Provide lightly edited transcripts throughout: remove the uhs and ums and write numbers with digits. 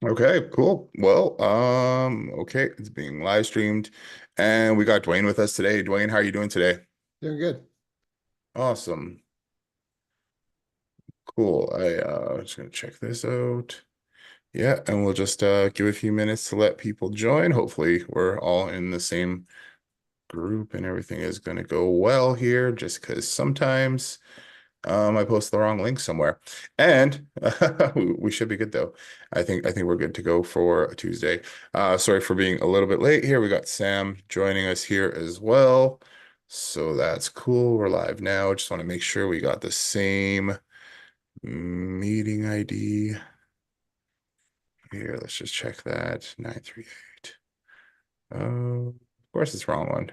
Okay, cool. Well, okay, it's being live streamed, and we got Dwayne with us today. Dwayne, how are you doing today? Doing good. Awesome. Cool. Just gonna check this out. Yeah, and we'll just give a few minutes to let people join. Hopefully, we're all in the same group and everything is gonna go well here, just because sometimes I posted the wrong link somewhere. And we should be good though. I think we're good to go for a Tuesday. Sorry for being a little bit late here. We got Sam joining us here as well. So that's cool. We're live now. Just want to make sure we got the same meeting ID here. Let's just check that. 938. Of course it's the wrong one.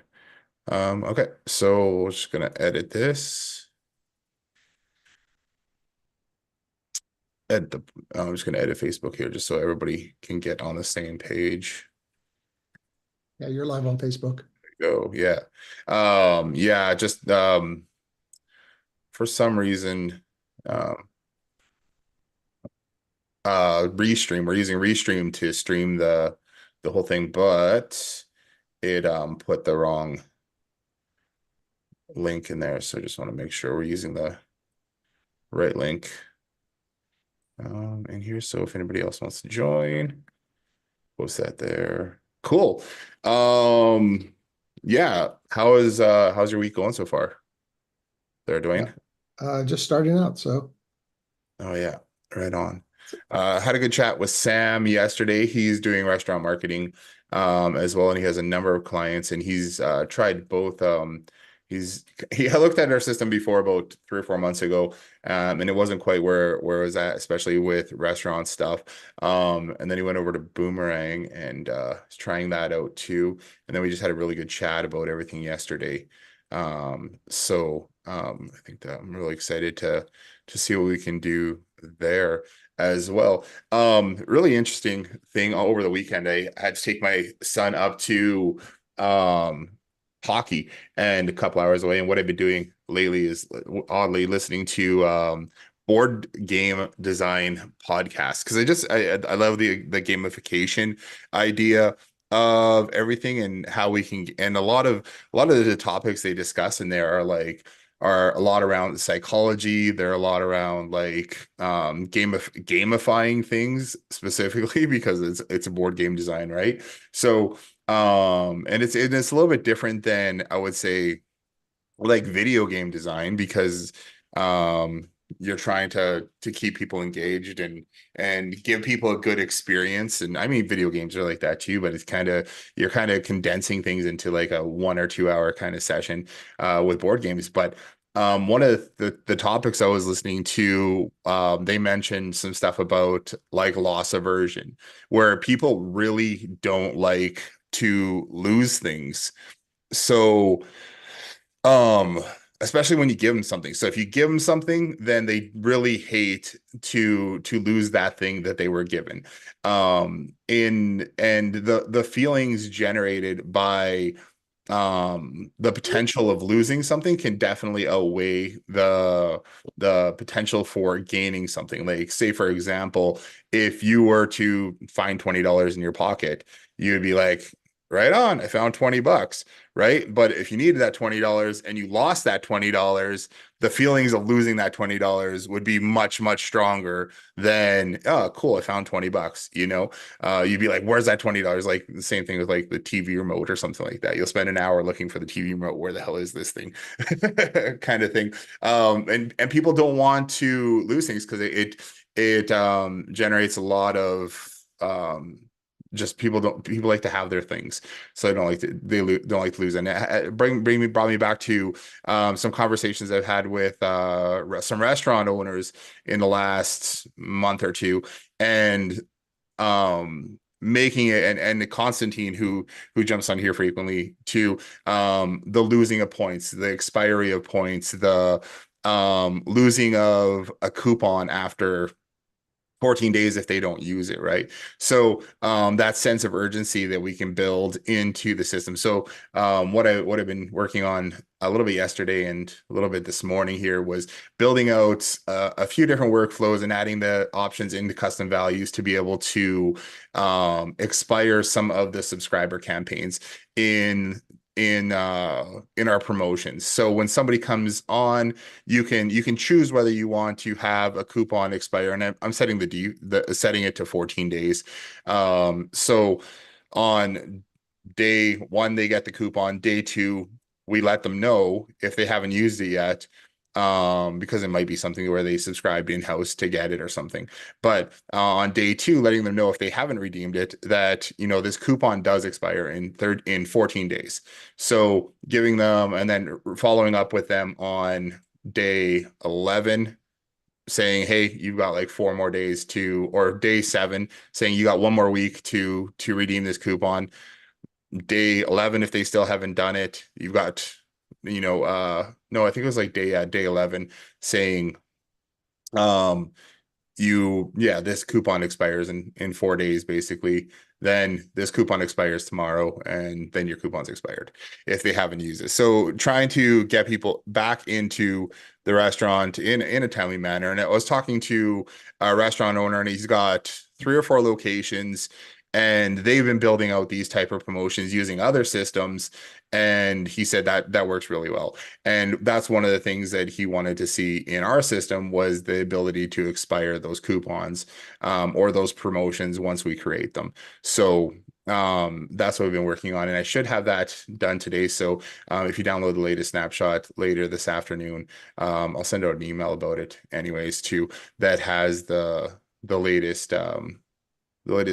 Okay, so we're just gonna edit this. Edit the I'm just gonna edit Facebook here just so everybody can get on the same page. Yeah, you're live on Facebook. Go, yeah. Yeah, just for some reason, um Restream, we're using Restream to stream the whole thing, but it put the wrong link in there. So I just want to make sure we're using the right link. In here. So if anybody else wants to join, post that there. Cool. Yeah. How's your week going so far there, Yeah. Dwayne? Just starting out. So Oh yeah, right on. Had a good chat with Sam yesterday. He's doing restaurant marketing as well, and he has a number of clients, and he's tried both. He had looked at our system before about 3 or 4 months ago, and it wasn't quite where it was at, especially with restaurant stuff. And then he went over to Boomerang and is trying that out too. And then we just had a really good chat about everything yesterday. I think that I'm really excited to see what we can do there as well. Really interesting thing over the weekend. I had to take my son up to um hockey and a couple hours away. And what I've been doing lately is oddly listening to board game design podcasts because I love the gamification idea of everything and how we can and a lot of the topics they discuss in there are a lot around psychology. They're a lot around like gamifying things specifically because it's a board game design, right? So and it's a little bit different than I would say like video game design because um you're trying to keep people engaged and give people a good experience. And I mean video games are like that too, but it's kind of you're kind of condensing things into like a 1 or 2 hour kind of session with board games. But one of the topics I was listening to, they mentioned some stuff about like loss aversion, where people really don't like to lose things. So um, especially when you give them something. So if you give them something, then they really hate to lose that thing that they were given. And the feelings generated by the potential of losing something can definitely outweigh the potential for gaining something. Like say for example, if you were to find $20 in your pocket, you'd be like, right on, I found 20 bucks, right? But if you needed that $20 and you lost that $20, the feelings of losing that $20 would be much, much stronger than, oh, cool, I found 20 bucks, you know? You'd be like, where's that $20? Like the same thing with like the TV remote or something like that. You'll spend an hour looking for the TV remote. Where the hell is this thing? Kind of thing. And people don't want to lose things because it generates a lot of just people like to have their things, so don't like to lose. And it brought me back to some conversations I've had with some restaurant owners in the last month or two, and making it and Constantine who jumps on here frequently too, the losing of points, the expiry of points, the losing of a coupon after 14 days if they don't use it, right? So that sense of urgency that we can build into the system. So what I've been working on a little bit yesterday and a little bit this morning here was building out a few different workflows and adding the options into custom values to be able to expire some of the subscriber campaigns in in our promotions. So when somebody comes on, you can choose whether you want to have a coupon expire, and I'm setting the setting it to 14 days. So on day one, they get the coupon. Day two, we let them know if they haven't used it yet. Because it might be something where they subscribed in-house to get it or something. But on day two, letting them know if they haven't redeemed it, that this coupon does expire in 14 days. So giving them and then following up with them on day 11 saying, hey, you've got like 4 more days to, or day 7 saying you got 1 more week to redeem this coupon. Day 11, if they still haven't done it, you've got, no, I think it was like day 11 saying, um, this coupon expires in 4 days basically. Then this coupon expires tomorrow, and then your coupon's expired if they haven't used it. So trying to get people back into the restaurant in a timely manner. And I was talking to a restaurant owner, and he's got 3 or 4 locations, and they've been building out these type of promotions using other systems. And he said that that works really well. And that's one of the things that he wanted to see in our system was the ability to expire those coupons or those promotions once we create them. So that's what we've been working on, and I should have that done today. So if you download the latest snapshot later this afternoon, I'll send out an email about it anyways too, that has the latest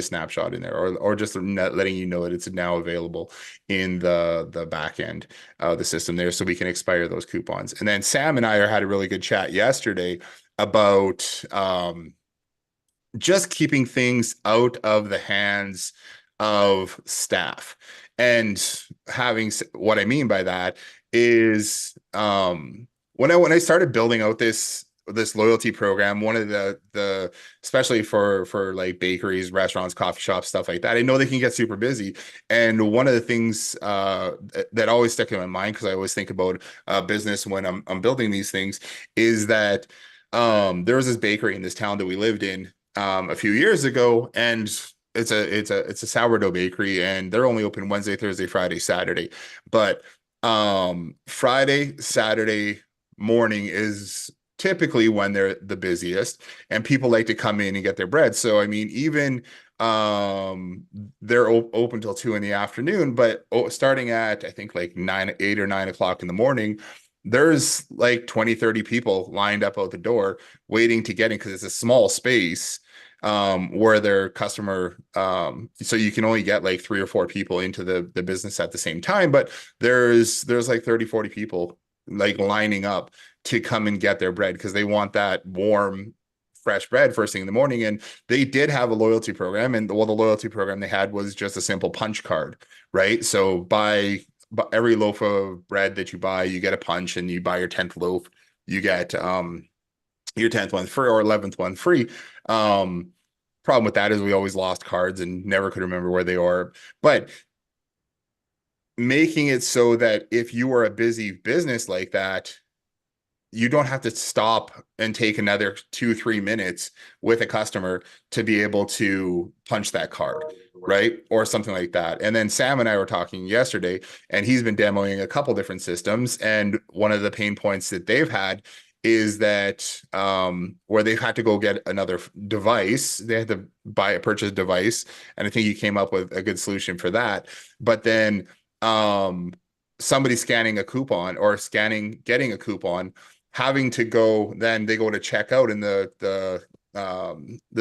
snapshot in there, or just letting you know that it's now available in the back end of the system there, so we can expire those coupons. And then Sam and I had a really good chat yesterday about just keeping things out of the hands of staff. And what I mean by that is when I started building out this loyalty program, one of the especially for like bakeries, restaurants, coffee shops, stuff like that, I know they can get super busy. And one of the things that always stuck in my mind, because I always think about business when I'm building these things, is that there was this bakery in this town that we lived in a few years ago, and it's a sourdough bakery, and they're only open Wednesday, Thursday, Friday, Saturday. But Friday, Saturday morning is typically when they're the busiest, and people like to come in and get their bread. So I mean, even they're open till 2 in the afternoon, but starting at I think like 8 or 9 o'clock in the morning, there's like 20, 30 people lined up out the door waiting to get in, because it's a small space where their customer so you can only get like 3 or 4 people into the business at the same time, but there's like 30, 40 people like lining up to come and get their bread, because they want that warm fresh bread first thing in the morning. And they did have a loyalty program, and the loyalty program they had was just a simple punch card, right? So by every loaf of bread that you buy, you get a punch, and you buy your 10th loaf, you get your 10th one free or 11th one free. Problem with that is we always lost cards and never could remember where they are. But making it so that if you are a busy business like that, you don't have to stop and take another 2, 3 minutes with a customer to be able to punch that card, right? Or something like that. And then Sam and I were talking yesterday, and he's been demoing a couple different systems. And one of the pain points that they've had is that where they've had to go get another device, they had to purchase a device. And I think he came up with a good solution for that. But then somebody scanning a coupon or getting a coupon, having to go, then they go to checkout, and the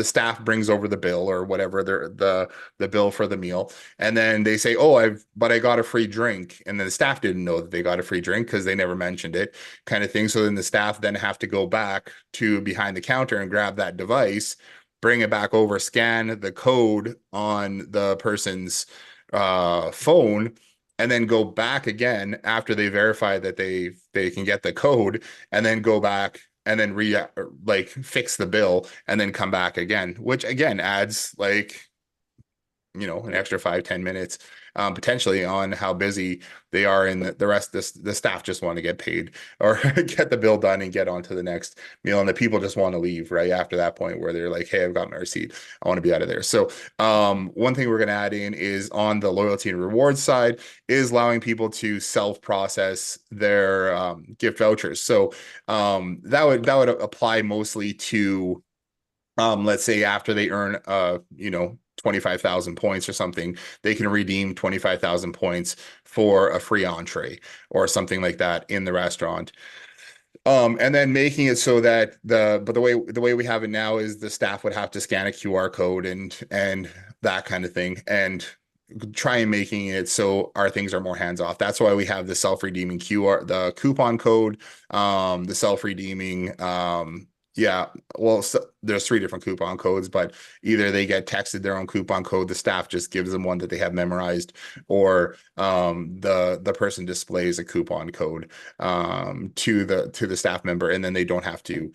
staff brings over the bill or whatever the bill for the meal, and then they say, oh, I got a free drink, and then the staff didn't know that they got a free drink because they never mentioned it, kind of thing. So then the staff then have to go back to behind the counter and grab that device, bring it back over, scan the code on the person's phone, and then go back again after they verify that they can get the code, and then go back and then like fix the bill and then come back again, which again adds like an extra 5-10 minutes potentially on how busy they are, and the rest the staff just want to get paid or get the bill done and get on to the next meal, and the people just want to leave right after that point where they're like, hey, I've got my receipt, I want to be out of there. So one thing we're going to add in is on the loyalty and rewards side is allowing people to self-process their gift vouchers. So that would apply mostly to let's say after they earn 25,000 points or something, they can redeem 25,000 points for a free entree or something like that in the restaurant. And then making it so that the way we have it now is the staff would have to scan a QR code and that kind of thing, and try and making it so our things are more hands off. That's why we have the self-redeeming QR, the coupon code, the self-redeeming, yeah, well, so there's three different coupon codes, but either they get texted their own coupon code, the staff just gives them one that they have memorized, or the person displays a coupon code to the staff member, and then they don't have to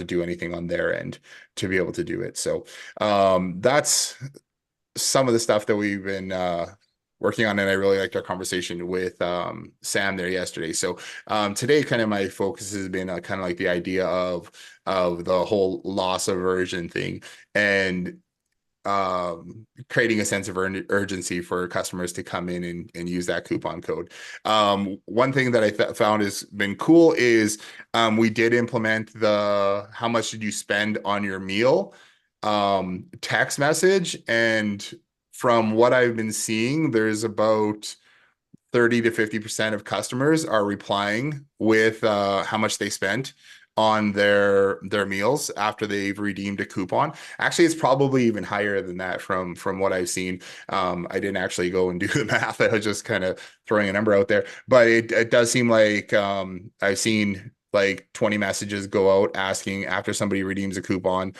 do anything on their end to be able to do it. So that's some of the stuff that we've been working on, and I really liked our conversation with Sam there yesterday. So today, kind of my focus has been kind of like the idea of the whole loss aversion thing, and creating a sense of urgency for customers to come in and use that coupon code. One thing that I found has been cool is we did implement the how much did you spend on your meal text message. And from what I've been seeing, there's about 30 to 50% of customers are replying with how much they spent on their meals after they've redeemed a coupon. Actually, it's probably even higher than that from what I've seen. I didn't actually go and do the math. I was just kind of throwing a number out there, but it does seem like I've seen like 20 messages go out asking after somebody redeems a coupon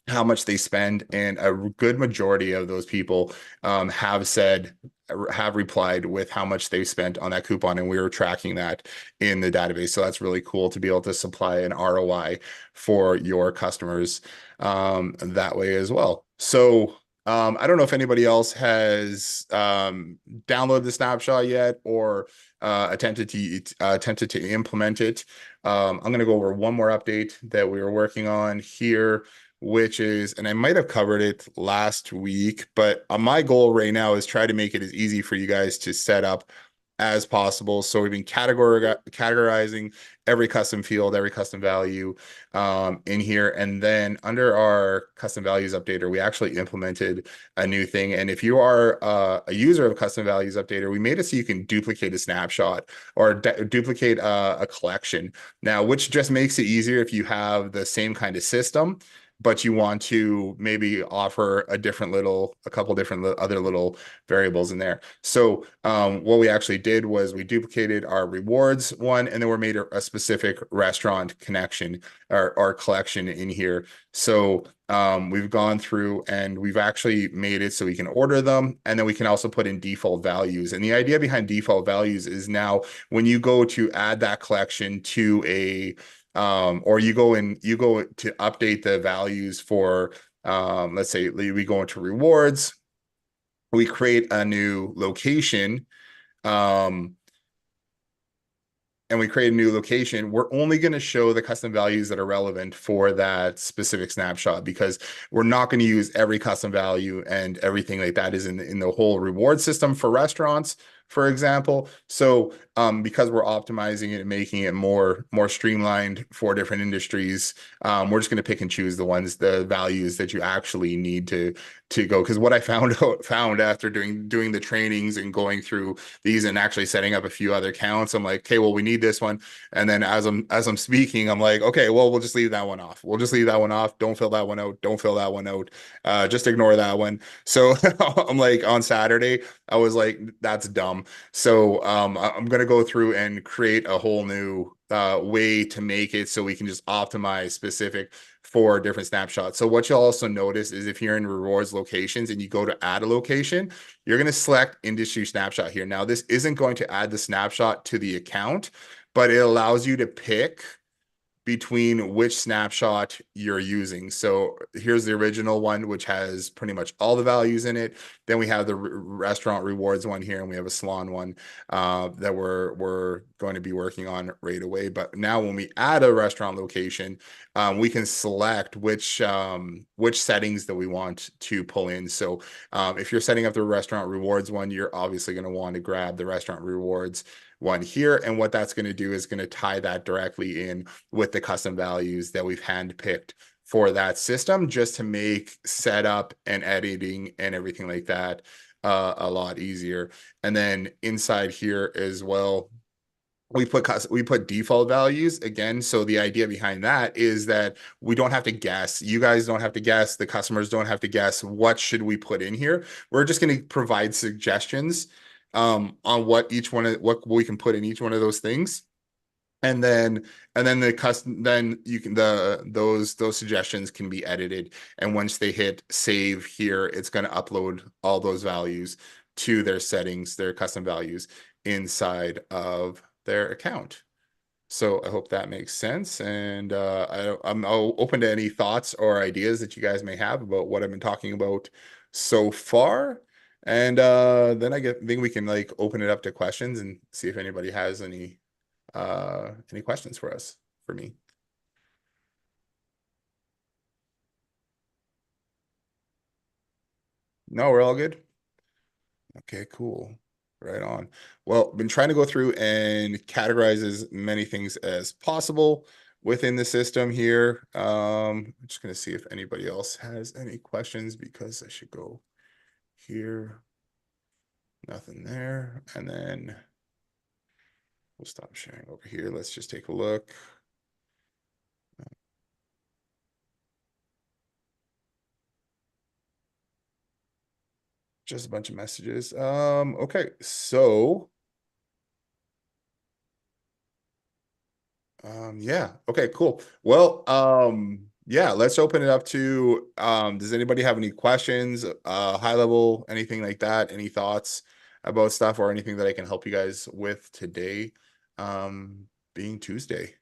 how much they spend, and a good majority of those people have replied with how much they spent on that coupon, and we were tracking that in the database. So that's really cool to be able to supply an ROI for your customers that way as well. So I don't know if anybody else has downloaded the snapshot yet or attempted to implement it. I'm going to go over one more update that we were working on here, which is, and I might have covered it last week, but my goal right now is try to make it as easy for you guys to set up as possible. So we've been categorizing every custom field, every custom value in here. And then under our custom values updater, we actually implemented a new thing. And if you are a user of custom values updater, we made it so you can duplicate a snapshot or duplicate a collection now, which just makes it easier if you have the same kind of system, but you want to maybe offer a couple different other little variables in there. So what we actually did was we duplicated our rewards one, and then we made a specific restaurant connection or collection in here. So we've gone through and we've actually made it so we can order them, and then we can also put in default values. And the idea behind default values is now when you go to add that collection to or you go to update the values for let's say we go into rewards, we create a new location, um, and we create a new location, we're only going to show the custom values that are relevant for that specific snapshot, because we're not going to use every custom value and everything like that is in the whole reward system for restaurants, for example. So because we're optimizing it and making it more streamlined for different industries, we're just going to pick and choose the values that you actually need to go. Because what I found after doing the trainings and going through these and actually setting up a few other accounts, I'm like, okay, well, we need this one. And then as I'm speaking, I'm like, okay, well, we'll just leave that one off. We'll just leave that one off. Don't fill that one out. Don't fill that one out. Just ignore that one. So I'm like, on Saturday, I was like, that's dumb. So I'm gonna go through and create a whole new way to make it so we can just optimize specific for different snapshots. So what you'll also notice is if you're in rewards locations and you go to add a location, you're going to select industry snapshot here. Now, this isn't going to add the snapshot to the account, but it allows you to pick between which snapshot you're using. So here's the original one, which has pretty much all the values in it. Then we have the restaurant rewards one here, and we have a salon one that we're going to be working on right away. But now when we add a restaurant location, we can select which settings that we want to pull in. So if you're setting up the restaurant rewards one, you're obviously going to want to grab the restaurant rewards one here. And what that's going to do is going to tie that directly in with the custom values that we've handpicked for that system, just to make setup and editing and everything like that a lot easier. And then inside here as well, we put default values again. So the idea behind that is that we don't have to guess. You guys don't have to guess. The customers don't have to guess what should we put in here. We're just going to provide suggestions on what we can put in each one of those things. And then the custom then you can those suggestions can be edited, and once they hit save here, it's going to upload all those values to their settings, their custom values inside of their account. So I hope that makes sense. And I'm open to any thoughts or ideas that you guys may have about what I've been talking about so far. And then think we can like open it up to questions and see if anybody has any questions for us, for me. No, we're all good. Okay, cool. Right on. Well, been trying to go through and categorize as many things as possible within the system here. I'm just gonna see if anybody else has any questions, because I should go here. Nothing there. And then we'll stop sharing over here. Let's just take a look. Just a bunch of messages. Okay, so yeah. Okay, cool. Well, yeah, let's open it up to does anybody have any questions, high level, anything like that, any thoughts about stuff or anything that I can help you guys with today, being Tuesday.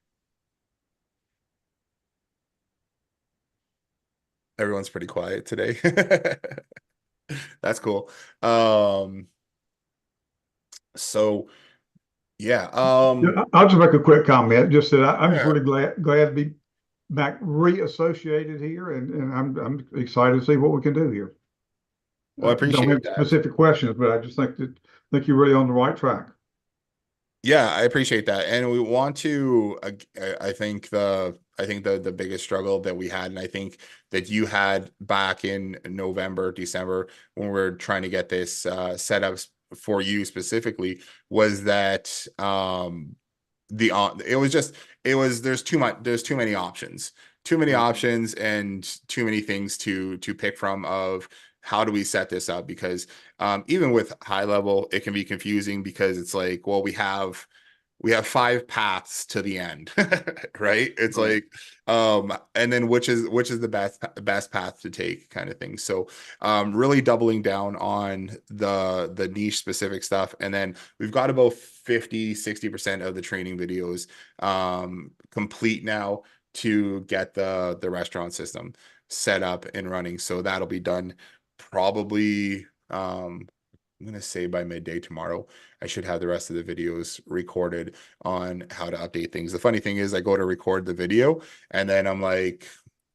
Everyone's pretty quiet today. That's cool. So yeah, Yeah, I'll just make a quick comment. Just that I'm just yeah. really glad to be back reassociated here, and I'm excited to see what we can do here. Well, I Don't have appreciate that. specific questions, but I just think you're really on the right track. Yeah, I appreciate that. And we want to I think the biggest struggle that we had, and I think that you had back in November, December, when we were trying to get this set up for you specifically, was that the it was just it was there's too many options. Too many options and too many things to pick from of how do we set this up, because even with high level, it can be confusing, because it's like, well, we have 5 paths to the end, right? It's Right. like, and then which is the best path to take, kind of thing. So, really doubling down on the niche specific stuff, and then we've got about 50-60% of the training videos complete now to get the restaurant system set up and running. So that'll be done probably I'm gonna say by midday tomorrow. I should have the rest of the videos recorded on how to update things. The funny thing is, I go to record the video and then I'm like,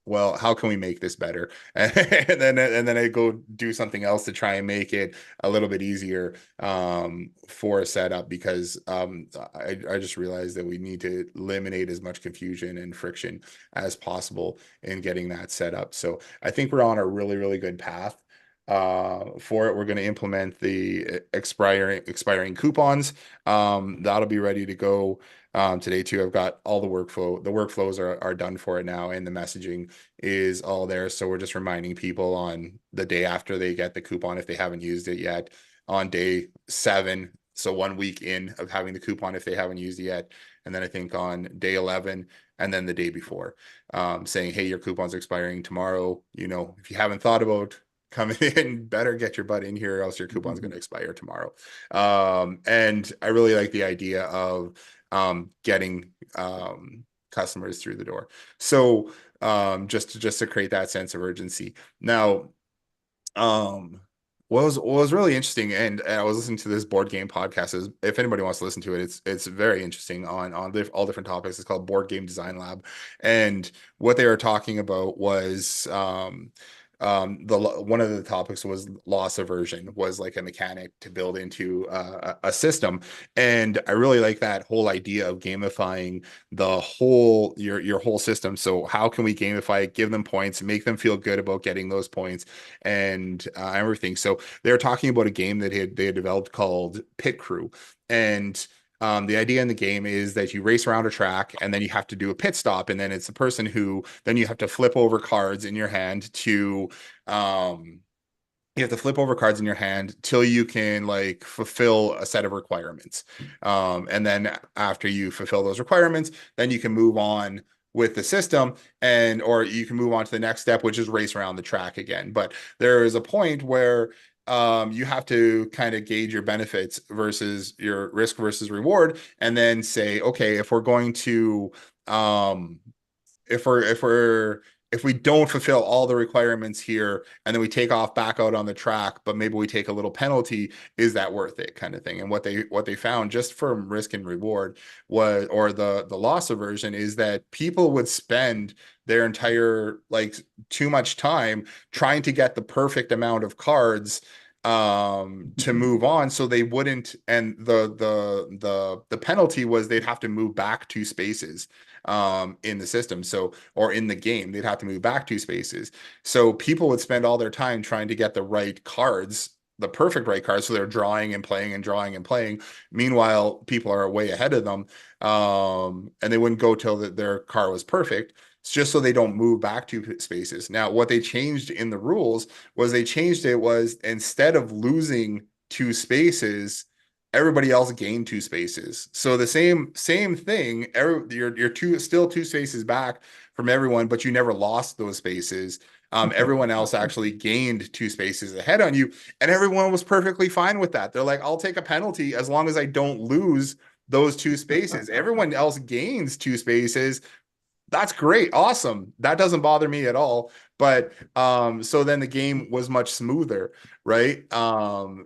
well, how can we make this better? And then I go do something else to try and make it a little bit easier for a setup, because I just realized that we need to eliminate as much confusion and friction as possible in getting that set up. So I think we're on a really, really good path for it. We're going to implement the expiring coupons. That'll be ready to go today too. I've got all the workflow. The workflows are done for it now, and the messaging is all there. So we're just reminding people on the day after they get the coupon, if they haven't used it yet, on day 7. So 1 week in of having the coupon, if they haven't used it yet. And then I think on day 11, and then the day before, saying, hey, your coupon's expiring tomorrow. If you haven't thought about coming in, better get your butt in here, or else your coupon's going to expire tomorrow. And I really like the idea of getting customers through the door. So just to create that sense of urgency. Now, what was really interesting, and I was listening to this board game podcast. Is if anybody wants to listen to it, it's very interesting on all different topics. It's called Board Game Design Lab, and what they were talking about was the one of the topics was loss aversion, was like a mechanic to build into a system. And I really like that whole idea of gamifying the whole your whole system. So how can we gamify it, give them points, make them feel good about getting those points, and everything. So they're talking about a game that they had developed called Pit Crew. And the idea in the game is that you race around a track and then you have to do a pit stop. And then it's the person who then you have to flip over cards in your hand to um, you have to flip over cards in your hand till you can like fulfill a set of requirements. And then after you fulfill those requirements, then you can move on with the system, and or you can move on to the next step, which is race around the track again. But there is a point where you have to kind of gauge your benefits versus your risk versus reward, and then say, okay, if we're going to if we don't fulfill all the requirements here and then we take off back out on the track, but maybe we take a little penalty, is that worth it, kind of thing? And what they found just from risk and reward was, or the loss aversion, is that people would spend their entire like too much time trying to get the perfect amount of cards to move on, so they wouldn't, and the penalty was they'd have to move back 2 spaces in the system, so, or in the game they'd have to move back 2 spaces. So people would spend all their time trying to get the right cards, the perfect right cards, so they're drawing and playing and drawing and playing. Meanwhile, people are way ahead of them, and they wouldn't go till their car was perfect. It's just so they don't move back 2 spaces. Now, what they changed in the rules was they changed it was, instead of losing 2 spaces, everybody else gained 2 spaces. So the same thing. You're still 2 spaces back from everyone, but you never lost those spaces. Everyone else actually gained 2 spaces ahead on you, and everyone was perfectly fine with that. They're like, I'll take a penalty as long as I don't lose those 2 spaces. Everyone else gains 2 spaces. That's great. Awesome. That doesn't bother me at all. But so then the game was much smoother, right?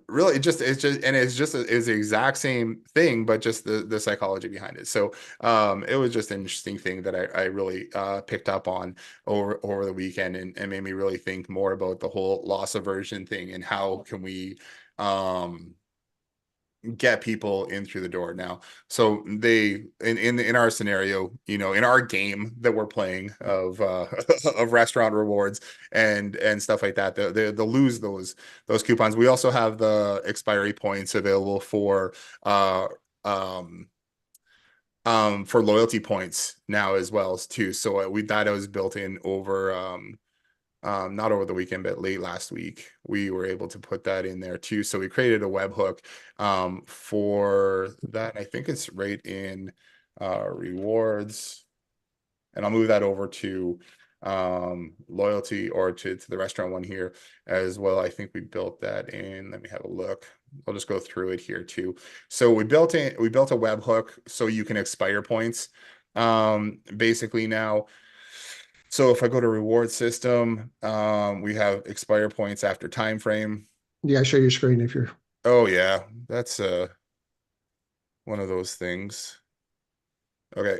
Really, it's the exact same thing, but just the psychology behind it. So it was just an interesting thing that I really picked up on over the weekend, and made me really think more about the whole loss aversion thing, and how can we get people in through the door now. So they, in our scenario, in our game that we're playing of of restaurant rewards and stuff like that, they'll lose those coupons. We also have the expiry points available uh um for loyalty points now as well too. So we that was built in over not over the weekend, but late last week, we were able to put that in there too. So we created a webhook for that. I think it's right in rewards, and I'll move that over to loyalty, or to the restaurant one here as well. I think we built that in. Let me have a look. I'll just go through it here too. So we built a webhook so you can expire points basically now. So if I go to reward system, we have expire points after time frame. Yeah, show your screen if you're. Oh yeah, that's one of those things. Okay.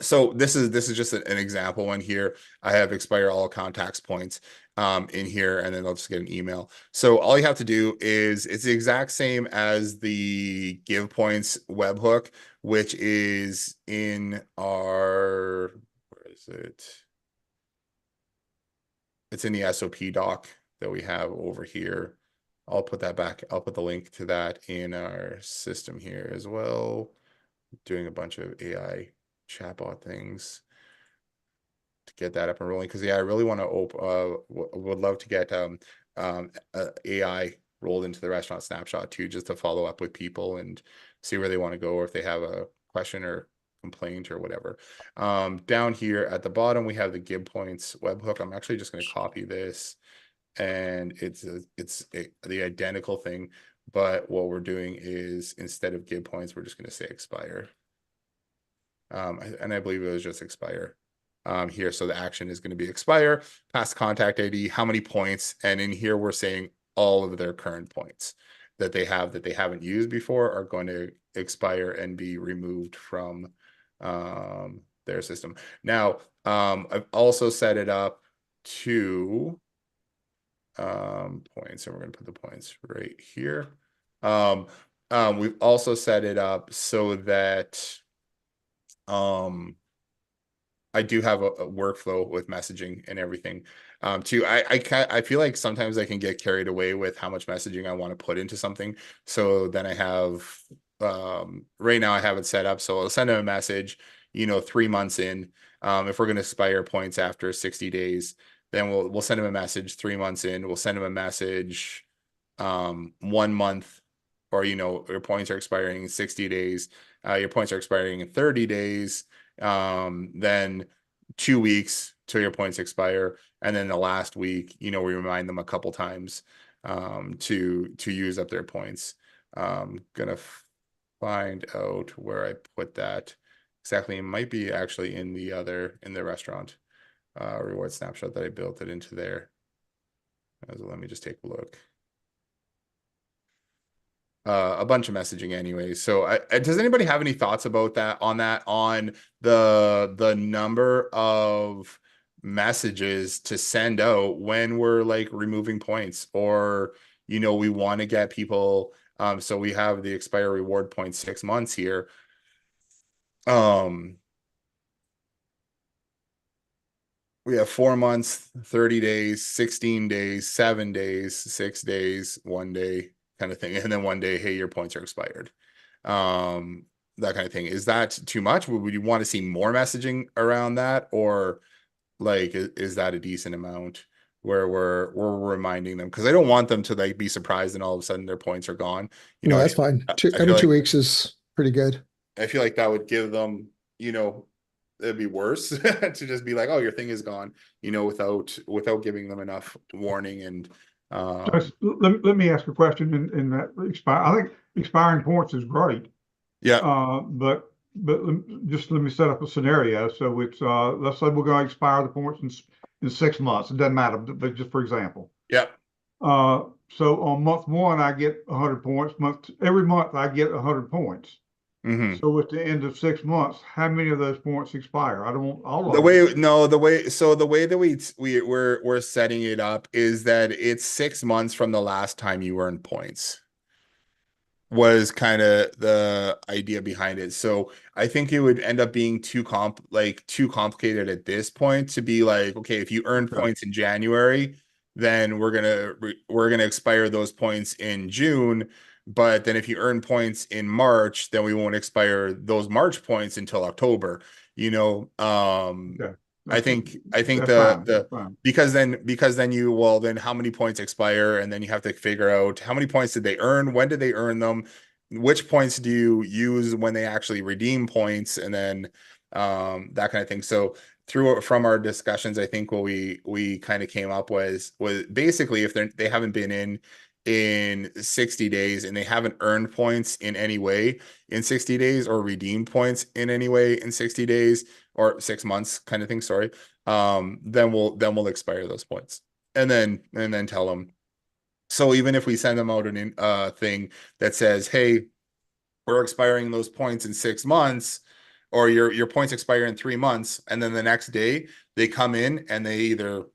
So this is just an example one here. I have expire all contacts points in here, and then I'll just get an email. So all you have to do is, it's the exact same as the give points webhook, which is in our, where is it? It's in the SOP doc that we have over here. I'll put that back. I'll put the link to that in our system here as well. Doing a bunch of AI chatbot things to get that up and rolling. Because yeah, I really want to would love to get AI rolled into the restaurant snapshot too, just to follow up with people and see where they want to go, or if they have a question or complaint or whatever. Down here at the bottom, we have the give points webhook. I'm actually just going to copy this, and it's the identical thing but what we're doing is instead of give points, we're just going to say expire. And I believe it was just expire here. So the action is going to be expire, pass contact ID, how many points, and in here we're saying all of their current points that they have that they haven't used before are going to expire and be removed from their system. Now, I've also set it up to points, and we're going to put the points right here. We've also set it up so that I do have a workflow with messaging and everything. Too, I feel like sometimes I can get carried away with how much messaging I want to put into something. So then I have right now I have it set up so I'll send them a message, 3 months in. If we're going to expire points after 60 days, then we'll send them a message 3 months in. We'll send them a message 1 month, or your points are expiring in 60 days. Your points are expiring in 30 days. Then 2 weeks till your points expire, and then the last week, we remind them a couple times to use up their points. Gonna find out where I put that exactly. It might be actually in the restaurant reward snapshot that I built it into there. So let me just take a look. A bunch of messaging anyway. So does anybody have any thoughts about that on the number of messages to send out when we're like removing points, or we want to get people so we have the expire reward points 6 months here. We have 4 months, 30 days, 16 days, 7 days, 6 days, 1 day kind of thing. And then 1 day, hey, your points are expired. That kind of thing. Is that too much? Would you want to see more messaging around that? Or like, is that a decent amount where we're reminding them? Because I don't want them to like be surprised and all of a sudden their points are gone. No, that's fine. I Every feel two like weeks is pretty good. that would give them, it'd be worse to just be like, oh, your thing is gone, without giving them enough warning. And Let me ask a question in that expire. I think expiring points is great. yeah. But just let me set up a scenario. So it's let's say we're going to expire the points in 6 months. It doesn't matter, but just for example. Yeah. So on month one I get 100 points. Every month I get 100 points. Mm-hmm. So at the end of 6 months, how many of those points expire? I don't want all The of them. way, no, the way, so the way that we're setting it up is that it's 6 months from the last time you earned points, was kind of the idea behind it. So I think it would end up being too complicated at this point to be like, okay, if you earn Okay. points in January, then we're gonna expire those points in June. But then if you earn points in March, then we won't expire those March points until October. You know, Okay. I That's think I think that's fine. That's the fine. because then then how many points expire, and then you have to figure out how many points did they earn, when did they earn them, which points do you use when they actually redeem points, and then that kind of thing. So from our discussions, I think what we kind of came up was basically if they haven't been in 60 days and they haven't earned points in any way in 60 days or redeemed points in any way in 60 days or 6 months kind of thing, sorry, then we'll expire those points, and then tell them. So even if we send them out an thing that says, hey, we're expiring those points in 6 months, or your points expire in 3 months, and then the next day they come in and they either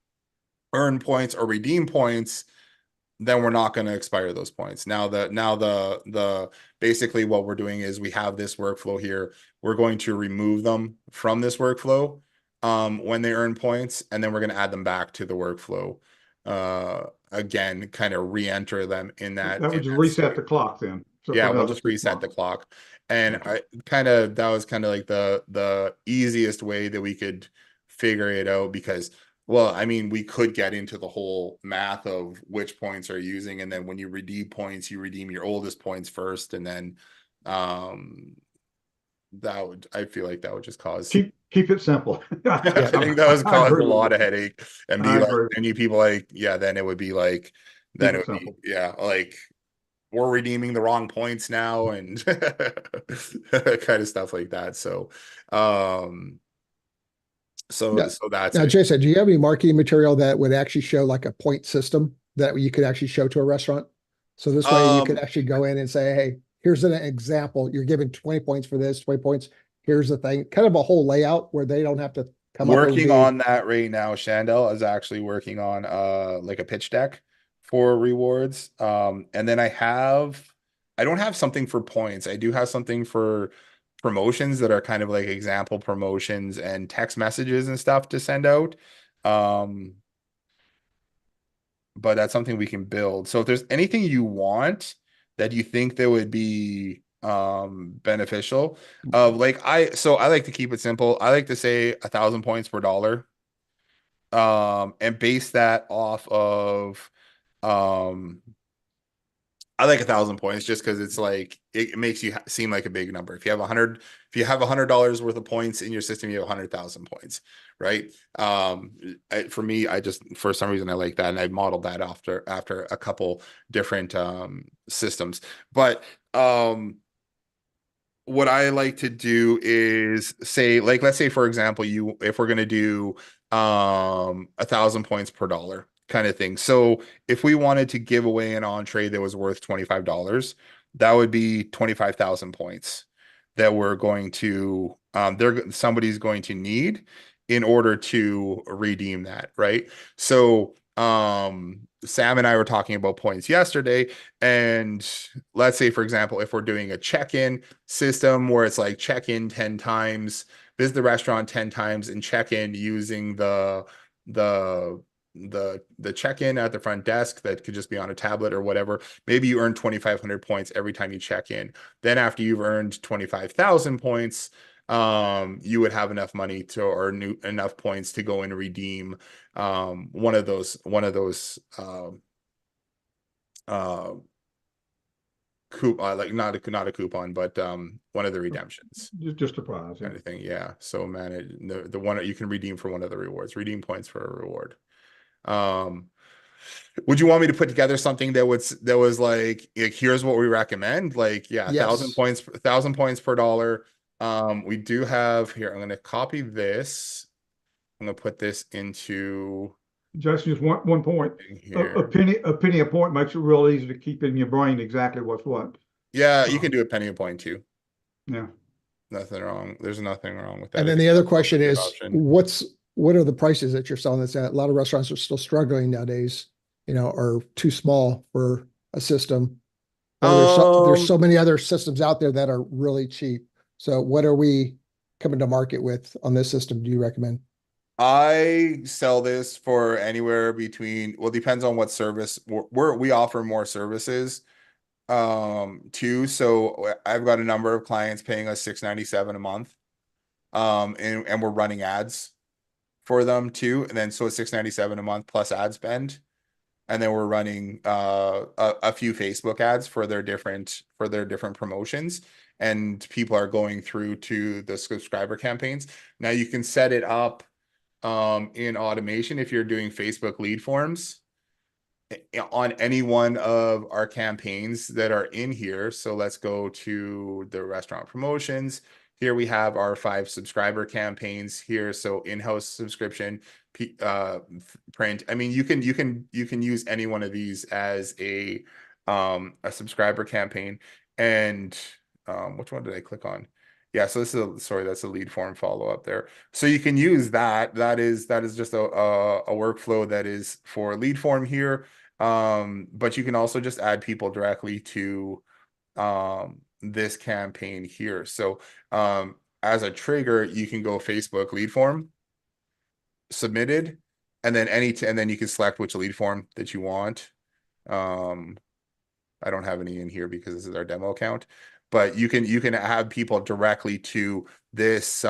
earn points or redeem points, then we're not going to expire those points. Now the basically what we're doing is we have this workflow here. We're going to remove them from this workflow when they earn points, and then we're going to add them back to the workflow. Again, kind of re-enter them in That in would just that reset state. the clock then. So for Yeah, we'll another just six reset the months. clock. And Okay. that was kind of like the easiest way that we could figure it out, because, well, I mean, we could get into the whole math of which points are using, and then when you redeem points, you redeem your oldest points first, and then I feel like that would just cause Keep it simple. I Yeah. think that was I cause a agree with lot you. of headache, and I be like, agree. and you people like, yeah, then it would be like, Keep it simple. yeah, like we're redeeming the wrong points now and kind of stuff like that. So, um, Now, so that's now, it. Jason, do you have any marketing material that would actually show like a point system that you could actually show to a restaurant? So this way you could Um, actually go in and say, hey, here's an example. You're given 20 points for this, 20 points. Here's the thing, kind of a whole layout where they don't have to come up. It would Working be, on that right now. Chandel is actually working on like a pitch deck for rewards. And then I don't have something for points. I do have something for promotions that are kind of like example promotions and text messages and stuff to send out. Um, but that's something we can build. So if there's anything you want that you think that would be beneficial, like I like to keep it simple. I like to say 1,000 points per dollar, and base that off of um I like 1,000 points just because it's like it makes you seem like a big number. If you have $100 worth of points in your system, you have 100,000 points, right? For me, I just for some reason I like that, and I modeled that after a couple different systems. But what I like to do is say, like, let's say for example, if we're gonna do 1,000 points per dollar kind of thing. So if we wanted to give away an entree that was worth $25, that would be 25,000 points that we're going to somebody's going to need in order to redeem that, right? So Sam and I were talking about points yesterday, and let's say for example, if we're doing a check-in system where it's like check in 10 times, visit the restaurant 10 times, and check in using the the check-in at the front desk that could just be on a tablet or whatever. Maybe you earn 2,500 points every time you check in. Then after you've earned 25,000 points, you would have enough money to or enough points to go and redeem uh like not a coupon, but one of the redemptions Just a prize, yeah. kind of thing. Yeah. So manage the one you can redeem for one of the rewards, redeem points for a reward. Um, would you want me to put together something that was like here's what we recommend? Like, yeah, yes. 1,000 points per dollar. We do have here. I'm gonna copy this. I'm gonna put this into Just one point. here. A penny a point makes it real easy to keep in your brain exactly what's what. Yeah, you can Um, do a penny a point too. yeah. Nothing wrong. There's nothing wrong with that And if then you the other want to go for question the good is, option. what are the prices that you're selling this at? A lot of restaurants are still struggling nowadays, are too small for a system, or there's Um, so many other systems out there that are really cheap. So what are we coming to market with on this system? Do you recommend? I sell this for anywhere between, well, depends on what service we offer more services too. So I've got a number of clients paying us 697 a month. And we're running ads for them too. And then so it's 697 a month plus ad spend. And then we're running a few Facebook ads for their different promotions, and people are going through to the subscriber campaigns. Now you can set it up in automation if you're doing Facebook lead forms on any one of our campaigns that are in here. So let's go to the restaurant promotions. Here we have our 5 subscriber campaigns here. So in-house subscription, print. I mean, you can use any one of these as a subscriber campaign. And which one did I click on? Yeah, so that's a lead form follow up there. So you can use that. That is just a workflow that is for lead form here. But you can also just add people directly to this campaign here. So as a trigger, you can go Facebook lead form submitted, and then and then you can select which lead form that you want. Um, I don't have any in here because this is our demo account, but you can have people directly to this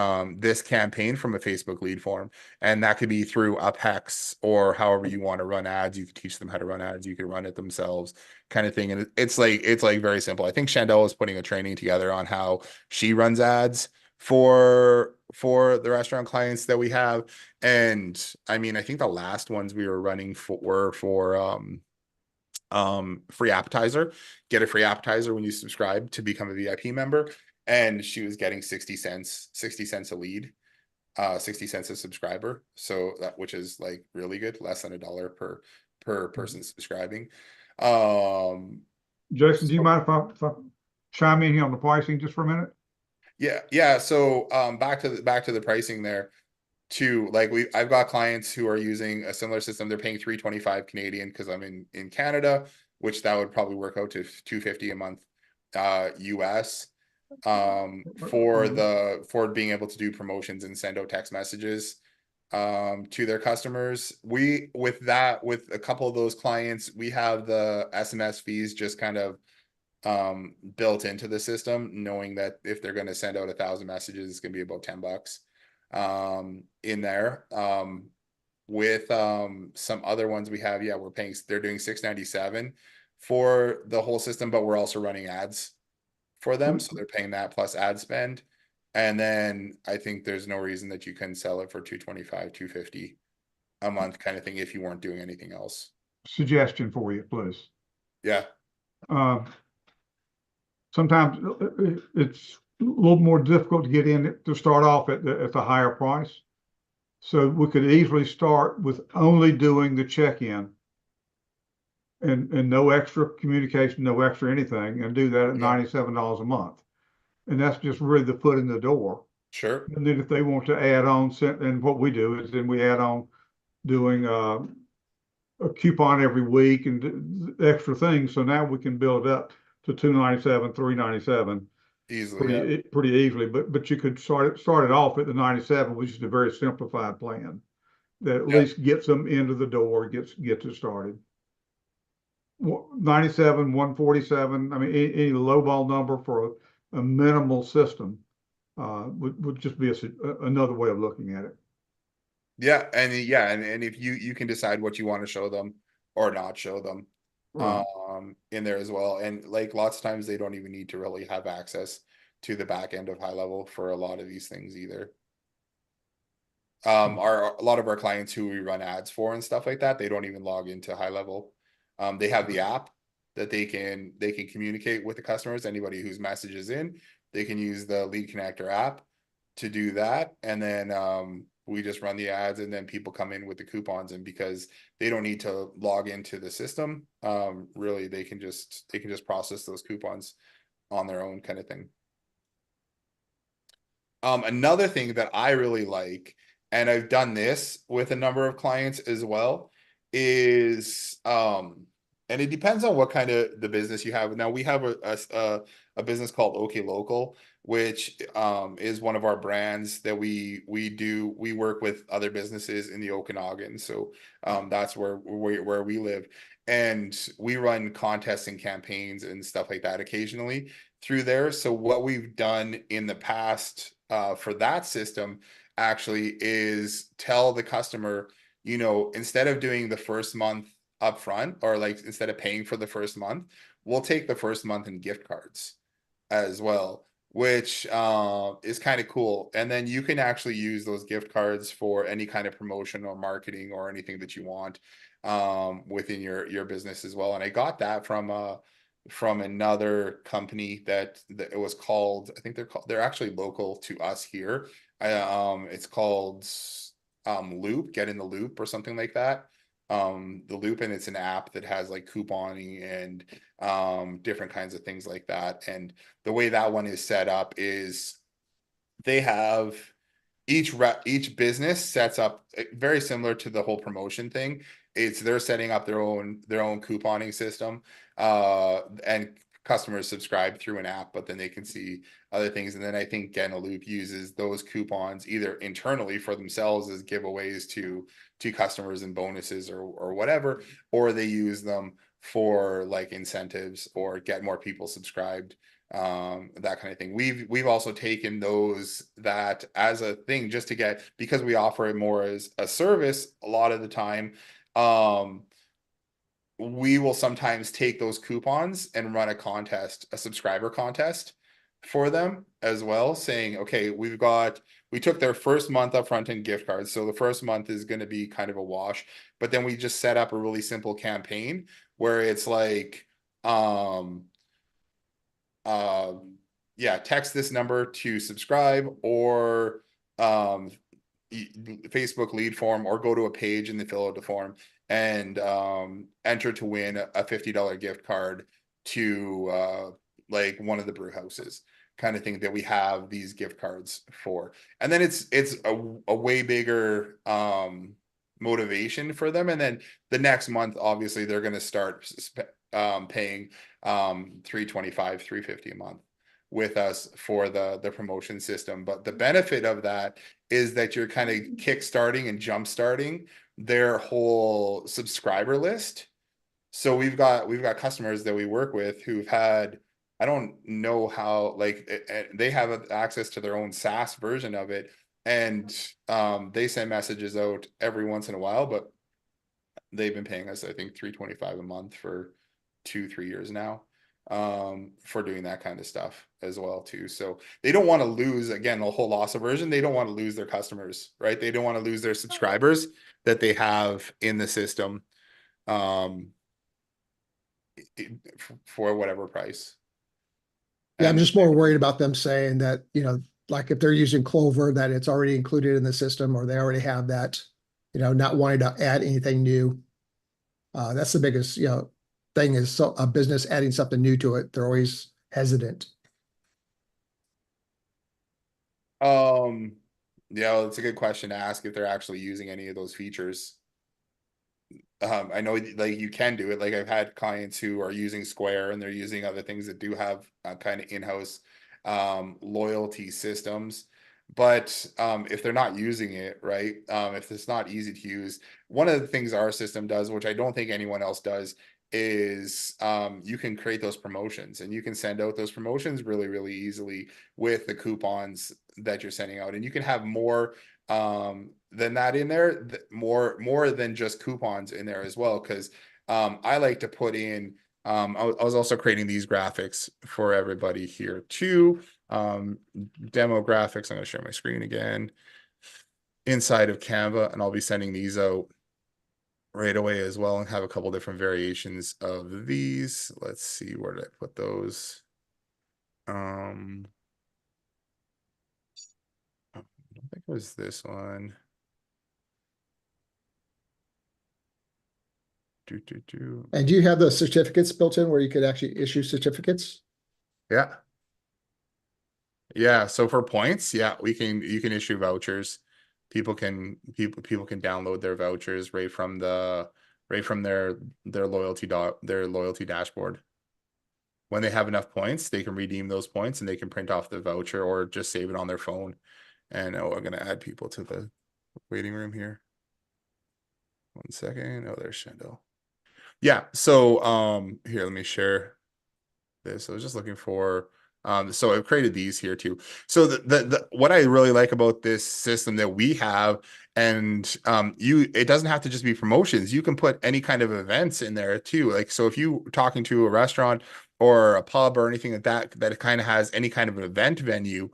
campaign from a Facebook lead form, and that could be through UpHex or however you want to run ads. You could teach them how to run ads. You can run it themselves, kind of thing. And it's like very simple. I think Chandel is putting a training together on how she runs ads for the restaurant clients that we have. And I mean, I think the last ones we were running for were for free appetizer. Get a free appetizer when you subscribe to become a VIP member. And she was getting 60 cents a lead, 60 cents a subscriber. So that, which is like really good, less than $1 per person subscribing. Jason, do you mind if I chime in here on the pricing just for a minute? Yeah. So back to the pricing there too. Like I've got clients who are using a similar system. They're paying 325 Canadian because I'm in Canada, which that would probably work out to 250 a month US for being able to do promotions and send out text messages to their customers. With a couple of those clients, we have the SMS fees just kind of built into the system, knowing that if they're going to send out 1,000 messages, it's going to be about $10 in there. With some other ones we have, they're doing $6.97 for the whole system, but we're also running ads for them, so they're paying that plus ad spend. And then I think there's no reason that you couldn't sell it for 225, 250 a month kind of thing if you weren't doing anything else. Suggestion for you, please. Yeah. Sometimes it's a little more difficult to get in to start off at the higher price. So we could easily start with only doing the check-in and no extra communication, no extra anything, and do that at $97 a month. And that's just really the foot in the door. Sure. And then if they want to add on, and what we do is then we add on doing a coupon every week and extra things. So now we can build up to $297, $397 easily, pretty easily. But you could start it off at the 97, which is a very simplified plan that at least gets them into the door, gets it started. 97, 147. I mean, any low ball number for a minimal system would just be another way of looking at it. And if you can decide what you want to show them or not show them Right. in there as well. And like lots of times they don't even need to really have access to the back end of high level for a lot of these things either. A lot of our clients who we run ads for and stuff like that, they don't even log into high level. They have the app that they can communicate with the customers. Anybody whose message is in, they can use the Lead Connector app to do that. And then we just run the ads, and then people come in with the coupons. And because they don't need to log into the system, really they can just process those coupons on their own kind of thing. Another thing that I really like, and I've done this with a number of clients as well, is and it depends on what kind of the business you have. Now we have a business called OK Local, which is one of our brands that we work with other businesses in the Okanagan. So that's where we live, and we run contests and campaigns and stuff like that occasionally through there. So what we've done in the past for that system actually is tell the customer, instead of doing the first month upfront, or like instead of paying for the first month, we'll take the first month in gift cards as well, which is kind of cool. And then you can actually use those gift cards for any kind of promotion or marketing or anything that you want within your business as well. And I got that from another company that it was called, I think they're actually local to us here. It's called Loop, Get in the Loop or something like that. The Loop, and it's an app that has like couponing and different kinds of things like that. And the way that one is set up is they have each business sets up very similar to the whole promotion thing. They're setting up their own couponing system, and customers subscribe through an app, but then they can see other things. And then I think Get in a Loop uses those coupons either internally for themselves as giveaways to customers and bonuses or whatever, or they use them for like incentives or get more people subscribed, that kind of thing. We've also taken those that as a thing just to get, because we offer it more as a service a lot of the time. We will sometimes take those coupons and run a subscriber contest for them as well, saying, okay, we took their first month upfront in gift cards. So the first month is going to be kind of a wash, but then we just set up a really simple campaign where it's like, um, yeah, text this number to subscribe, or um, Facebook lead form, or go to a page and then fill out the form and enter to win a $50 gift card to like one of the brew houses, kind of thing that we have these gift cards for. And then it's a way bigger motivation for them. And then the next month, obviously, they're going to start paying 325, 350 a month with us for the promotion system. But the benefit of that is that you're kind of kick-starting and jump-starting their whole subscriber list. So we've got customers that we work with who've had, I don't know how, like they have access to their own SaaS version of it, and they send messages out every once in a while, but they've been paying us, I think, 325 a month for 2-3 years now, for doing that kind of stuff as well too. So they don't want to lose, again, the whole loss aversion. They don't want to lose their customers, right? They don't want to lose their subscribers that they have in the system, um, for whatever price. Yeah, I'm And just more worried about them saying that, like if they're using Clover, that it's already included in the system or they already have that, not wanting to add anything new. That's the biggest, thing is a business adding something new to it. They're always hesitant. um, yeah, it's a good question to ask if they're actually using any of those features. I know like you can do it. Like I've had clients who are using Square and they're using other things that do have kind of in-house loyalty systems. But if they're not using it, right? If it's not easy to use, one of the things our system does, which I don't think anyone else does, is you can create those promotions and you can send out those promotions really, really easily with the coupons that you're sending out. And you can have more than that in there, more than just coupons in there as well, because I like to put in, I was also creating these graphics for everybody here too. Demo graphics. I'm going to share my screen again inside of Canva, and I'll be sending these out right away as well, and have a couple different variations of these. Let's see, where did I put those? I don't think it was this one. Do. And do you have the certificates built in where you could actually issue certificates? Yeah. Yeah, so for points, yeah, you can issue vouchers. People can download their vouchers right from their loyalty dashboard. When they have enough points, they can redeem those points and they can print off the voucher or just save it on their phone. And I'm gonna add people to the waiting room here. 1 second. Oh, there's Shendo. Yeah, so here, let me share this. I was just looking for, so I've created these here too. So the what I really like about this system that we have, and it doesn't have to just be promotions. You can put any kind of events in there too. Like, so if you talking to a restaurant or a pub or anything like that kind of has any kind of an event venue